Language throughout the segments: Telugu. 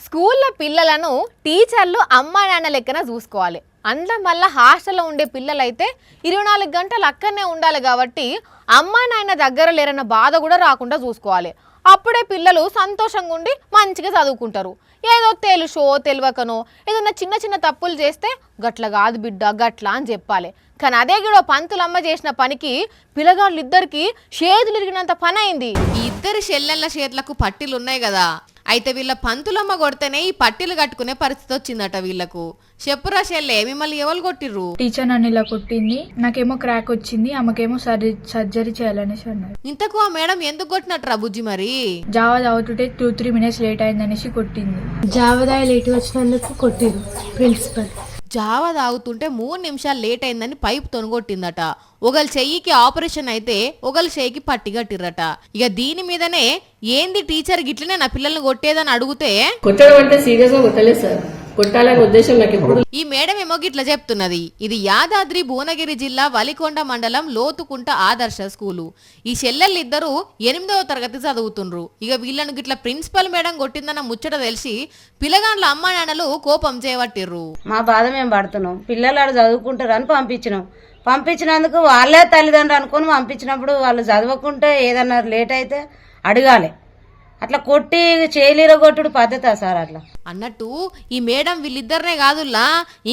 స్కూల్లో పిల్లలను టీచర్లు అమ్మా నాన్న లెక్కన చూసుకోవాలి. అందులో మళ్ళీ హాస్టల్లో ఉండే పిల్లలైతే 24 గంటలు అక్కడనే ఉండాలి కాబట్టి అమ్మా నాయన దగ్గర లేరన్న బాధ కూడా రాకుండా చూసుకోవాలి. అప్పుడే పిల్లలు సంతోషంగా ఉండి మంచిగా చదువుకుంటారు. ఏదో తెలుసో తెలియకనో ఏదన్నా చిన్న చిన్న తప్పులు చేస్తే గట్ల కాదు బిడ్డ గట్ల అని చెప్పాలి. కానీ అదే గిడో పంతులమ్మ చేసిన పనికి పిల్లగాళ్ళు ఇద్దరికి చేతులు ఇరిగినంత పని అయింది. ఈ ఇద్దరి చెల్లెళ్ళ చేతులకు పట్టీలు ఉన్నాయి కదా, అయితే వీళ్ళ పంతులమ్మ కొడితేనే ఈ పట్టీలు కట్టుకునే పరిస్థితి వచ్చిందట వీళ్ళకు. చెప్పురా చెల్లె, మిమ్మల్ని ఎవరు కొట్టిర్రు? టీచర్ నన్ను ఇలా కొట్టింది, నాకేమో క్రాక్ వచ్చింది, ఆమెకేమో సర్జరీ చేయాలనేసి అన్నారు. ఇంతకు ఆ మేడం ఎందుకు కొట్టినట్రా బుజ్జి? మరి జావా తాగుతుంటే 2-3 minutes లేట్ అయిందనేసి కొట్టింది. జావదాయ లేట్ వచ్చినందుకు కొట్టిరు ప్రిన్సిపల్. జావా తాగుతుంటే 3 నిమిషాలు లేట్ అయిందని పైపు తొనగొట్టిందట. ఒకళ్ళ చెయ్యికి ఆపరేషన్ అయితే ఒకళ్ళ చెయ్యికి పట్టి కట్టిర్రట. ఇక దీని మీదనే ఏంది టీచర్ గిట్లనే నా పిల్లల్ని కొట్టేదని అడిగితే కొట్టడం అంటే సీరియస్ గా కొట్టలేదు సార్, కొట్టాలనే ఉద్దేశం నాకు ఎప్పుడు. ఈ మేడం ఏమో గిట్ల చెప్తున్నది. ఇది యాదాద్రి భువనగిరి జిల్లా వలికొండ మండలం లోతుకుంట ఆదర్శ స్కూలు. ఈ చెల్లెళ్ళిద్దరూ 8వ తరగతి చదువుతుండ్రు. ఇక వీళ్ళను గిట్ల ప్రిన్సిపల్ మేడం కొట్టిందన్న ముచ్చట తెలిసి పిల్లగాండ్ల అమ్మా నాన్నలు కోపం చేయబట్టిర్రు. మా బాధ మేము పడుతున్నాం, పిల్లలు ఆడ చదువుకుంటారు అని పంపించినందుకు వాళ్ళే తల్లిదండ్రులు అనుకుని పంపించినప్పుడు వాళ్ళు చదవకుంటే ఏదన్నా లేట్ అయితే అడగాలి. అట్లా కొట్టి చేయలేర కొట్టుడు పద్ధత సార్ అట్లా అన్నట్టు ఈ మేడం వీళ్ళిద్దరినే కాదుల్లా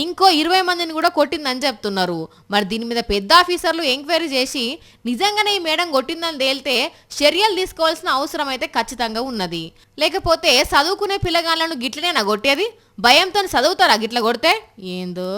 ఇంకో 20 మందిని కూడా కొట్టిందని చెప్తున్నారు. మరి దీని మీద పెద్ద ఆఫీసర్లు ఎంక్వైరీ చేసి నిజంగానే ఈ మేడం కొట్టిందని తేలితే చర్యలు తీసుకోవాల్సిన అవసరం అయితే ఖచ్చితంగా ఉన్నది. లేకపోతే చదువుకునే పిల్లగాళ్ళను గిట్లనే నా కొట్టేది? భయంతో చదువుతారా గిట్ల కొడితే? ఏందో